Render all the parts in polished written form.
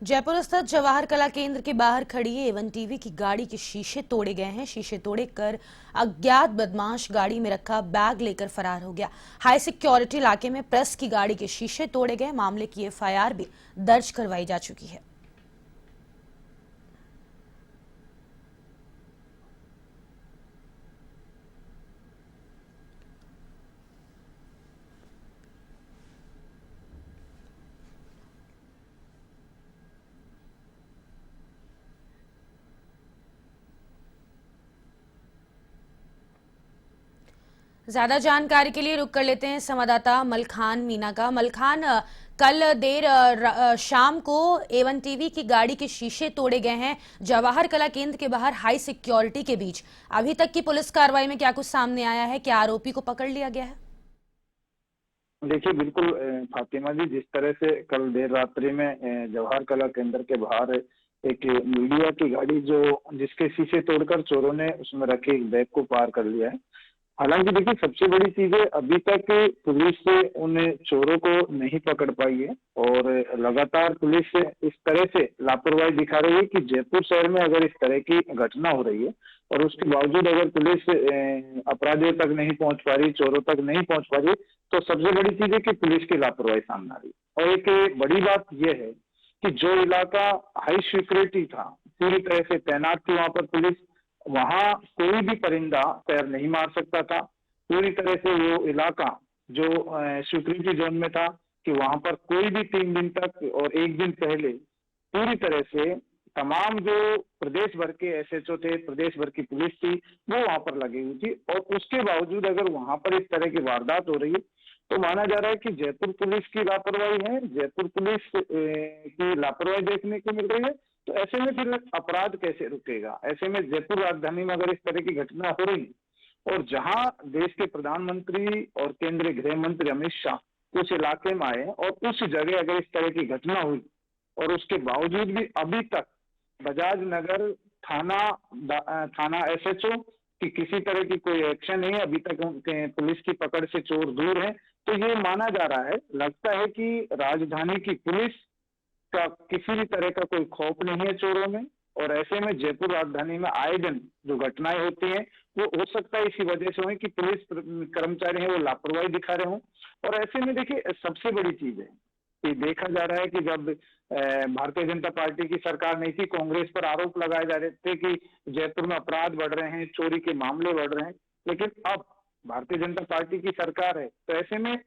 जयपुर स्थित जवाहर कला केंद्र के बाहर खड़ी एवन टीवी की गाड़ी के शीशे तोड़े गए हैं। शीशे तोड़े कर अज्ञात बदमाश गाड़ी में रखा बैग लेकर फरार हो गया। हाई सिक्योरिटी इलाके में प्रेस की गाड़ी के शीशे तोड़े गए। मामले की एफआईआर भी दर्ज करवाई जा चुकी है। ज्यादा जानकारी के लिए रुक कर लेते हैं संवाददाता मलखान मीना का। मलखान, कल देर शाम को एवन टीवी की गाड़ी के शीशे तोड़े गए हैं जवाहर कला केंद्र के बाहर हाई सिक्योरिटी के बीच। अभी तक की पुलिस कार्रवाई में क्या कुछ सामने आया है? क्या आरोपी को पकड़ लिया गया है? देखिए, बिल्कुल फातिमा जी, जिस तरह से कल देर रात्रि में जवाहर कला केंद्र के बाहर एक मीडिया की गाड़ी जो जिसके शीशे तोड़कर चोरों ने उसमें रखे एक बैग को पार कर लिया है। हालांकि देखिए, सबसे बड़ी चीज है, अभी तक पुलिस उन चोरों को नहीं पकड़ पाई है और लगातार पुलिस इस तरह से लापरवाही दिखा रही है कि जयपुर शहर में अगर इस तरह की घटना हो रही है और उसके बावजूद अगर पुलिस अपराधियों तक नहीं पहुंच पा रही, चोरों तक नहीं पहुंच पा रही, तो सबसे बड़ी चीज है कि पुलिस की लापरवाही सामने आ रही है। और एक बड़ी बात यह है कि जो इलाका हाई सिक्योरिटी था, पूरी तरह से तैनात थी वहां पर पुलिस, वहां कोई भी परिंदा पैर नहीं मार सकता था। पूरी तरह से वो इलाका जो सिक्योरिटी जोन में था कि वहां पर कोई भी 3 दिन तक और एक दिन पहले पूरी तरह से तमाम जो प्रदेश भर के एसएचओ थे, प्रदेश भर की पुलिस थी, वो वहां पर लगी हुई थी। और उसके बावजूद अगर वहां पर इस तरह की वारदात हो रही है तो माना जा रहा है कि जयपुर पुलिस की लापरवाही है, जयपुर पुलिस की लापरवाही देखने को मिल रही है। तो ऐसे में फिर अपराध कैसे रुकेगा? ऐसे में जयपुर राजधानी में अगर इस तरह की घटना हो रही और जहां देश के प्रधानमंत्री और केंद्रीय गृह मंत्री अमित शाह उस इलाके में आए और उस जगह अगर इस तरह की घटना हुई और उसके बावजूद भी अभी तक बजाज नगर थाना थाना एसएचओ कि किसी तरह की कोई एक्शन नहीं है, अभी तक उनके पुलिस की पकड़ से चोर दूर है, तो ये माना जा रहा है, लगता है कि राजधानी की पुलिस का किसी भी तरह का कोई खौफ नहीं है चोरों में। और ऐसे में जयपुर राजधानी में आए दिन जो घटनाएं होती हैं वो हो सकता है इसी वजह से हो कि पुलिस कर्मचारी हैं वो लापरवाही दिखा रहे हों। और ऐसे में देखिए, सबसे बड़ी चीज है कि देखा जा रहा है कि जब भारतीय जनता पार्टी की सरकार नहीं थी, कांग्रेस पर आरोप लगाए जा रहे थे कि जयपुर में अपराध बढ़ रहे हैं, चोरी के मामले बढ़ रहे हैं, लेकिन अब भारतीय जनता पार्टी की सरकार है तो ऐसे में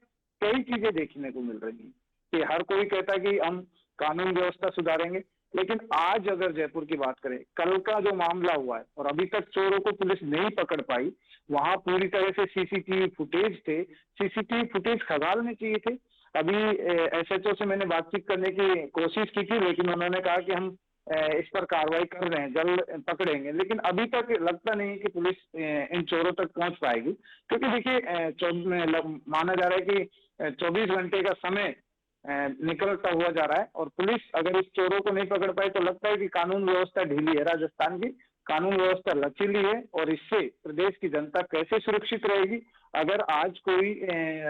कई चीजें देखने को मिल रही हैं कि हर कोई कहता है कि हम कानून व्यवस्था सुधारेंगे, लेकिन आज अगर जयपुर की बात करें, कल का जो मामला हुआ है और अभी तक चोरों को पुलिस नहीं पकड़ पाई, वहां पूरी तरह से सीसीटीवी फुटेज थे, सीसीटीवी फुटेज खंगालने चाहिए थे। अभी एसएचओ से मैंने बातचीत करने की कोशिश की थी, लेकिन उन्होंने कहा कि हम इस पर कार्रवाई कर रहे हैं, जल्द पकड़ेंगे, लेकिन अभी तक लगता नहीं है कि पुलिस इन चोरों तक पहुंच पाएगी। क्योंकि देखिए, माना जा रहा है कि 24 घंटे का समय निकलता हुआ जा रहा है और पुलिस अगर इस चोरों को नहीं पकड़ पाई तो लगता है कि कानून व्यवस्था ढीली है, राजस्थान की कानून व्यवस्था लचीली है और इससे प्रदेश की जनता कैसे सुरक्षित रहेगी? अगर आज कोई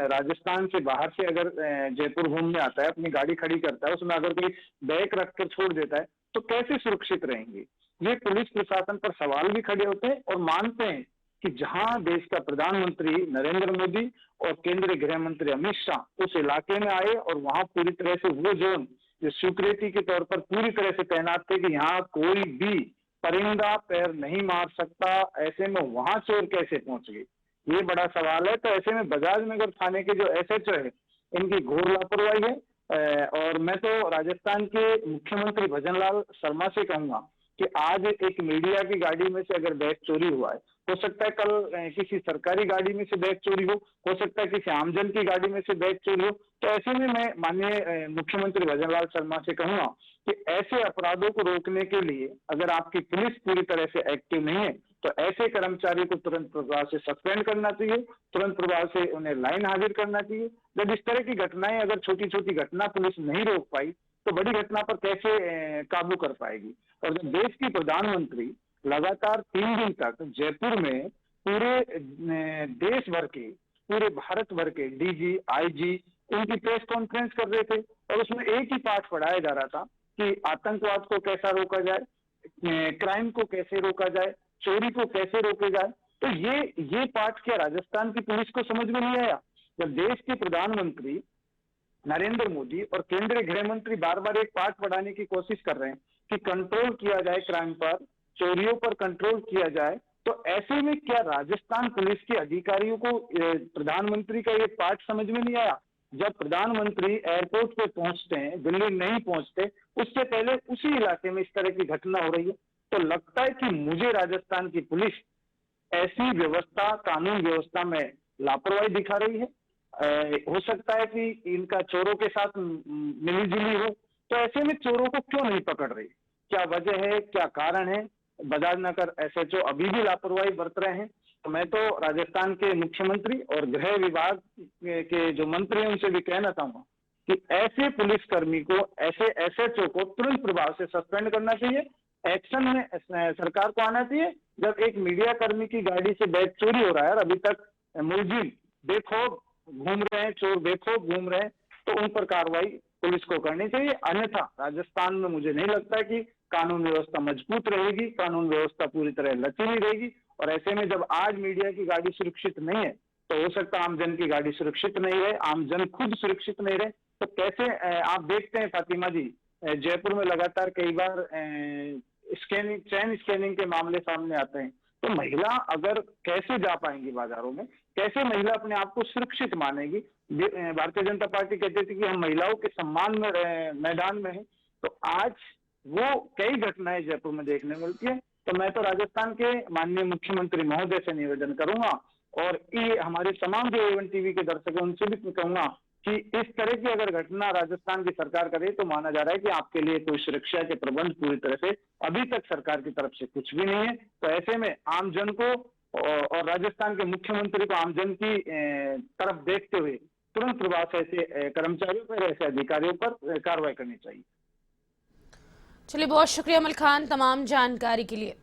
राजस्थान से बाहर से अगर जयपुर घूमने आता है, अपनी गाड़ी खड़ी करता है, उसमें अगर कोई बैग रख कर छोड़ देता है तो कैसे सुरक्षित रहेंगे? ये पुलिस प्रशासन पर सवाल भी खड़े होते हैं और मानते हैं कि जहां देश का प्रधानमंत्री नरेंद्र मोदी और केंद्रीय गृह मंत्री अमित शाह उस इलाके में आए और वहां पूरी तरह से वो जोन जो सिक्योरिटी के तौर पर पूरी तरह से तैनात थे कि यहाँ कोई भी परिंदा पैर नहीं मार सकता, ऐसे में वहां चोर कैसे पहुंच गए? ये बड़ा सवाल है। तो ऐसे में बजाज नगर थाने के जो एसएचओ है, इनकी घोर लापरवाही है। और मैं तो राजस्थान के मुख्यमंत्री भजनलाल शर्मा से कहूंगा कि आज एक मीडिया की गाड़ी में से अगर बैग चोरी हुआ है, हो सकता है कल किसी सरकारी गाड़ी में से बैग चोरी हो सकता है किसी आमजन की गाड़ी में से बैग चोरी हो। तो ऐसे में मैं माननीय मुख्यमंत्री भजनलाल शर्मा से कहूंगा कि ऐसे अपराधों को रोकने के लिए अगर आपकी पुलिस पूरी तरह से एक्टिव नहीं है तो ऐसे कर्मचारी को तुरंत प्रभाव से सस्पेंड करना चाहिए, तुरंत प्रभाव से उन्हें लाइन हाजिर करना चाहिए। जब इस तरह की घटनाएं, अगर छोटी छोटी घटना पुलिस नहीं रोक पाई तो बड़ी घटना पर कैसे काबू कर पाएगी? और जब देश की प्रधानमंत्री लगातार 3 दिन तक जयपुर में पूरे देश भर के, पूरे भारत भर के डीजी, आईजी उनकी प्रेस कॉन्फ्रेंस कर रहे थे और उसमें एक ही पाठ पढ़ाया जा रहा था कि आतंकवाद को कैसा रोका जाए, क्राइम को कैसे रोका जाए, चोरी को कैसे रोके जाए। तो ये पाठ क्या राजस्थान की पुलिस को समझ में नहीं आया? जब देश के प्रधानमंत्री नरेंद्र मोदी और केंद्रीय गृह मंत्री बार बार एक पाठ पढ़ाने की कोशिश कर रहे हैं कि कंट्रोल किया जाए क्राइम पर, चोरियों पर कंट्रोल किया जाए, तो ऐसे में क्या राजस्थान पुलिस के अधिकारियों को प्रधानमंत्री का ये पाठ समझ में नहीं आया? जब प्रधानमंत्री एयरपोर्ट पे पहुंचते हैं, दिल्ली नहीं पहुंचते, उससे पहले उसी इलाके में इस तरह की घटना हो रही है। तो लगता है कि मुझे राजस्थान की पुलिस ऐसी व्यवस्था, कानून व्यवस्था में लापरवाही दिखा रही है। हो सकता है कि इनका चोरों के साथ मिली जुली हो, तो ऐसे में चोरों को क्यों नहीं पकड़ रही? क्या वजह है, क्या कारण है? बजाज नगर एसएचओ अभी भी लापरवाही बरत रहे हैं। तो मैं तो राजस्थान के मुख्यमंत्री और गृह विभाग के जो मंत्री हैं उनसे भी कहना चाहूंगा कि ऐसे पुलिसकर्मी को, ऐसे एसएचओ को तुरंत प्रभाव से सस्पेंड करना चाहिए। एक्शन में सरकार को आना चाहिए। जब एक मीडिया कर्मी की गाड़ी से बैग चोरी हो रहा है और अभी तक मुलजिम बेखौफ घूम रहे हैं, चोर बेखौफ घूम रहे हैं, तो उन पर कार्रवाई पुलिस को करनी चाहिए। अन्यथा राजस्थान में मुझे नहीं लगता कि कानून व्यवस्था मजबूत रहेगी, कानून व्यवस्था पूरी तरह लचीली रहेगी। और ऐसे में जब आज मीडिया की गाड़ी सुरक्षित नहीं है, तो हो सकता है आमजन की गाड़ी सुरक्षित नहीं है, आमजन खुद सुरक्षित नहीं रहे। तो कैसे आप देखते हैं फातिमा जी, जयपुर में लगातार कई बार स्कैनिंग, चैन स्कैनिंग के मामले सामने आते हैं। तो महिला अगर कैसे जा पाएंगी बाजारों में, कैसे महिला अपने आप को सुरक्षित मानेगी? भारतीय जनता पार्टी कहती थी कि हम महिलाओं के सम्मान में मैदान में हैं, तो आज वो कई घटनाएं जयपुर में देखने मिलती है। तो मैं तो राजस्थान के माननीय मुख्यमंत्री महोदय से निवेदन करूंगा और ये हमारे तमाम जो एवन टीवी के दर्शक हैं उनसे भी कहूंगा कि इस तरह की अगर घटना राजस्थान की सरकार करे तो माना जा रहा है कि आपके लिए कोई सुरक्षा के प्रबंध पूरी तरह से अभी तक सरकार की तरफ से कुछ भी नहीं है। तो ऐसे में आमजन को और राजस्थान के मुख्यमंत्री को आमजन की तरफ देखते हुए तुरंत प्रभाव से ऐसे कर्मचारियों पर, ऐसे अधिकारियों पर कार्रवाई करनी चाहिए। चलिए, बहुत शुक्रिया मलखान तमाम जानकारी के लिए।